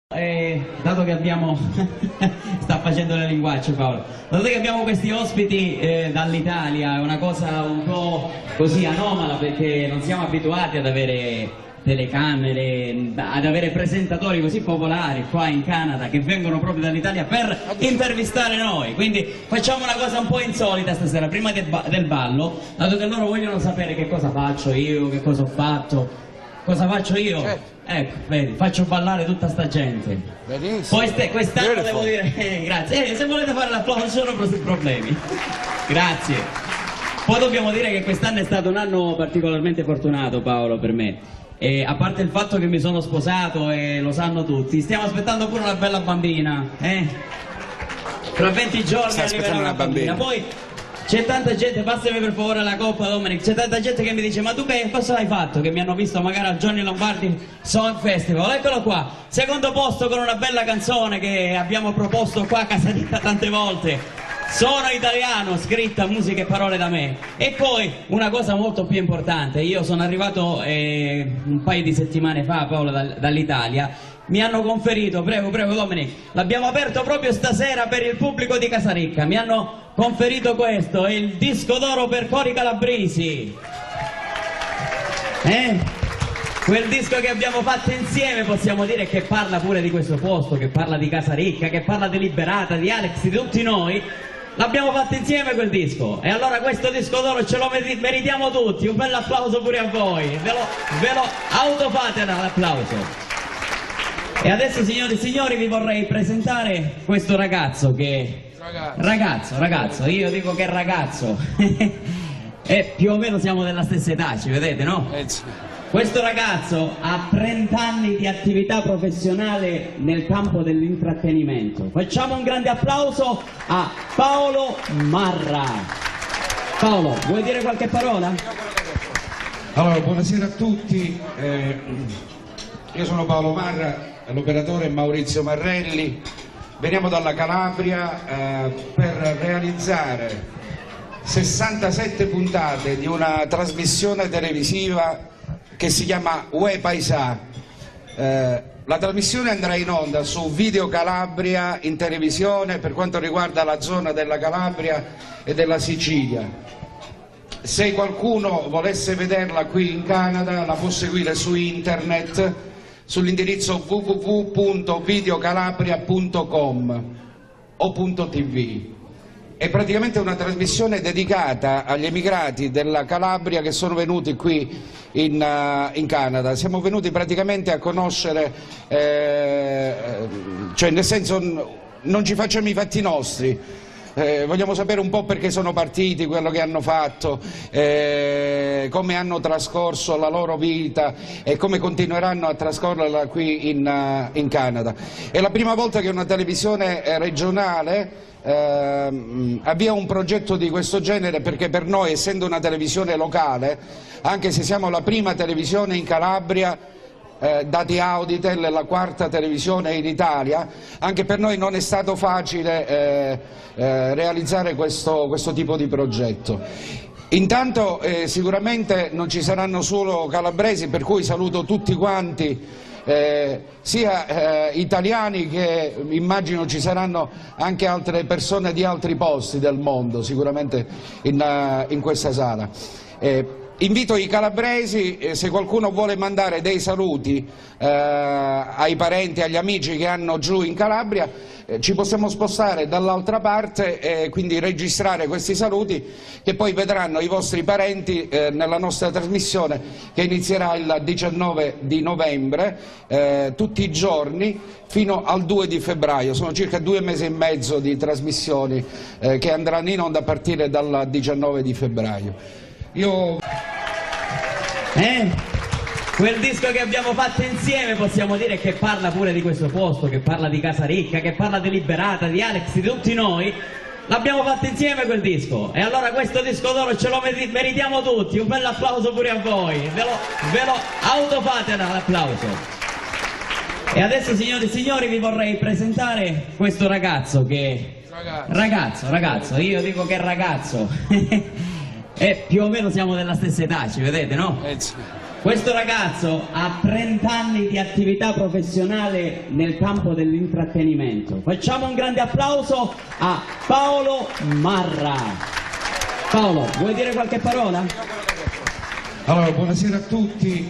Dato che abbiamo sta facendo le linguacce Paolo, dato che abbiamo questi ospiti dall'Italia, è una cosa un po' così anomala perché non siamo abituati ad avere telecamere, ad avere presentatori così popolari qua in Canada che vengono proprio dall'Italia per intervistare noi, quindi facciamo una cosa un po' insolita stasera, prima del ballo, dato che loro vogliono sapere che cosa faccio io, che cosa ho fatto, cosa faccio io. Certo. Ecco, vedi, faccio ballare tutta sta gente. Benissimo. Poi quest'anno devo dire, grazie, se volete fare l'applauso ci sono problemi. Grazie. Poi dobbiamo dire che quest'anno è stato un anno particolarmente fortunato, Paolo, per me. E a parte il fatto che mi sono sposato e lo sanno tutti, stiamo aspettando pure una bella bambina, Tra 20 giorni arriverà una bambina. Poi c'è tanta gente, passami per favore la coppa Dominic, c'è tanta gente che mi dice ma tu che cosa hai fatto? Che mi hanno visto magari al Johnny Lombardi Song Festival, eccolo qua, secondo posto con una bella canzone che abbiamo proposto qua a Casarecca tante volte, sono italiano, scritta musica e parole da me. E poi una cosa molto più importante, io sono arrivato un paio di settimane fa Paolo dall'Italia, mi hanno conferito, prego Dominic, l'abbiamo aperto proprio stasera per il pubblico di Casarecca, mi hanno conferito questo, il disco d'oro per Cori Calabresi, quel disco che abbiamo fatto insieme, possiamo dire, che parla pure di questo posto, che parla di Casarecca, che parla di Liberata, di Alex, di tutti noi, l'abbiamo fatto insieme quel disco, e allora questo disco d'oro ce lo meritiamo tutti, un bel applauso pure a voi, ve lo autofate l'applauso. E adesso signori e signori vi vorrei presentare questo ragazzo che... Ragazzo, io dico che è ragazzo. E più o meno siamo della stessa età, ci vedete, no? Questo ragazzo ha 30 anni di attività professionale nel campo dell'intrattenimento. Facciamo un grande applauso a Paolo Marra. Paolo, vuoi dire qualche parola? Allora, buonasera a tutti. Io sono Paolo Marra, l'operatore è Maurizio Marrelli, veniamo dalla Calabria per realizzare 67 puntate di una trasmissione televisiva che si chiama Uè Paesà. La trasmissione andrà in onda su Video Calabria in televisione per quanto riguarda la zona della Calabria e della Sicilia. Se qualcuno volesse vederla qui in Canada la può seguire su internet sull'indirizzo www.videocalabria.com o .tv. È praticamente una trasmissione dedicata agli emigrati della Calabria che sono venuti qui in Canada. Siamo venuti praticamente a conoscere, cioè nel senso non ci facciamo i fatti nostri. Vogliamo sapere un po' perché sono partiti, quello che hanno fatto, come hanno trascorso la loro vita e come continueranno a trascorrerla qui in Canada. È la prima volta che una televisione regionale avvia un progetto di questo genere, perché per noi, essendo una televisione locale, anche se siamo la prima televisione in Calabria, dati Auditel, la quarta televisione in Italia, anche per noi non è stato facile realizzare questo tipo di progetto. Intanto sicuramente non ci saranno solo calabresi, per cui saluto tutti quanti, sia italiani che immagino ci saranno anche altre persone di altri posti del mondo sicuramente in questa sala. Invito i calabresi, se qualcuno vuole mandare dei saluti ai parenti, agli amici che hanno giù in Calabria, ci possiamo spostare dall'altra parte e quindi registrare questi saluti che poi vedranno i vostri parenti nella nostra trasmissione che inizierà il 19 di novembre, tutti i giorni fino al 2 di febbraio. Sono circa 2 mesi e mezzo di trasmissioni che andranno in onda a partire dal 19 di febbraio. Quel disco che abbiamo fatto insieme, possiamo dire, che parla pure di questo posto, che parla di Casarecca, che parla di Liberata, di Alex, di tutti noi, l'abbiamo fatto insieme quel disco, e allora questo disco d'oro ce lo meritiamo tutti, un bel applauso pure a voi, ve lo autofate l'applauso. E adesso signori e signori vi vorrei presentare questo ragazzo che... Ragazzo, io dico che è ragazzo. E più o meno siamo della stessa età, ci vedete, no? Questo ragazzo ha 30 anni di attività professionale nel campo dell'intrattenimento. Facciamo un grande applauso a Paolo Marra. Paolo, vuoi dire qualche parola? Allora, buonasera a tutti,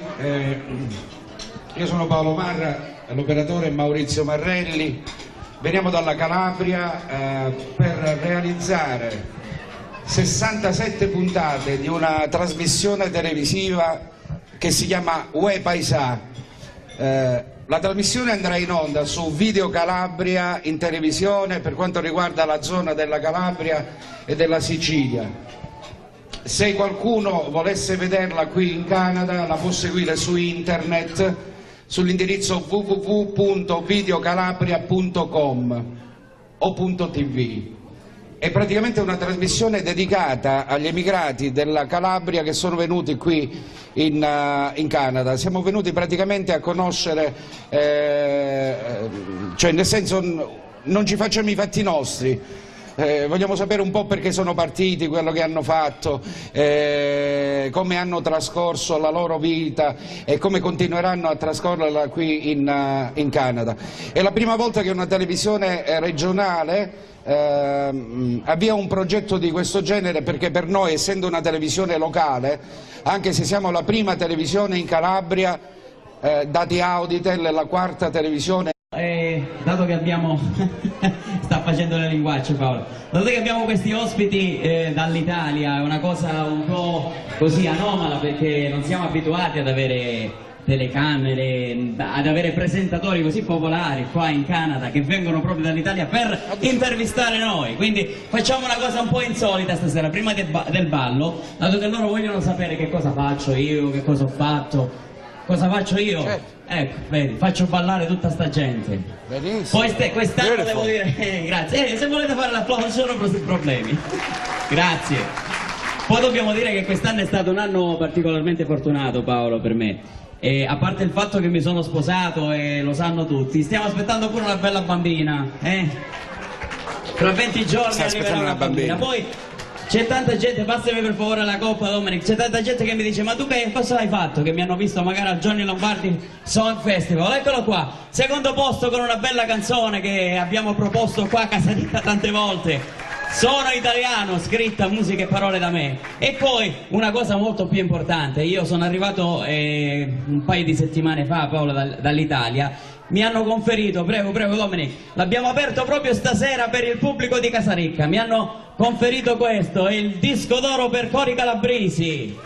io sono Paolo Marra, l'operatore è Maurizio Marrelli, veniamo dalla Calabria per realizzare 67 puntate di una trasmissione televisiva che si chiama Uè Paesà. La trasmissione andrà in onda su Video Calabria in televisione per quanto riguarda la zona della Calabria e della Sicilia. Se qualcuno volesse vederla qui in Canada la può seguire su internet sull'indirizzo www.videocalabria.com o .tv. È praticamente una trasmissione dedicata agli emigrati della Calabria che sono venuti qui in Canada. Siamo venuti praticamente a conoscere, cioè nel senso non ci facciamo i fatti nostri. Vogliamo sapere un po' perché sono partiti, quello che hanno fatto, come hanno trascorso la loro vita e come continueranno a trascorrerla qui in Canada. È la prima volta che una televisione regionale avvia un progetto di questo genere, perché per noi, essendo una televisione locale, anche se siamo la prima televisione in Calabria, dati Auditel, la quarta televisione. Dato che abbiamo sta facendo le linguacce Paolo, dato che abbiamo questi ospiti dall'Italia, è una cosa un po' così anomala, perché non siamo abituati ad avere telecamere, ad avere presentatori così popolari qua in Canada che vengono proprio dall'Italia per intervistare noi, quindi facciamo una cosa un po' insolita stasera, prima del ballo, dato che loro vogliono sapere che cosa faccio io, che cosa ho fatto, cosa faccio io. Certo. Ecco, vedi, faccio ballare tutta sta gente. Benissimo. Poi quest'anno devo dire, grazie, se volete fare l'applauso non ho problemi. Grazie. Poi dobbiamo dire che quest'anno è stato un anno particolarmente fortunato, Paolo, per me. E a parte il fatto che mi sono sposato e lo sanno tutti, stiamo aspettando pure una bella bambina, Tra 20 giorni arriverà una bambina. Poi c'è tanta gente, passami per favore la coppa Dominic, c'è tanta gente che mi dice ma tu che cosa hai fatto? Che mi hanno visto magari al Johnny Lombardi Song Festival, eccolo qua, secondo posto con una bella canzone che abbiamo proposto qua a Casarecca tante volte, sono italiano, scritta musica e parole da me. E poi una cosa molto più importante, io sono arrivato un paio di settimane fa, Paolo, dall'Italia. Mi hanno conferito, prego Dominic, l'abbiamo aperto proprio stasera per il pubblico di Casarecca, mi hanno conferito questo, è il disco d'oro per Cori Calabresi.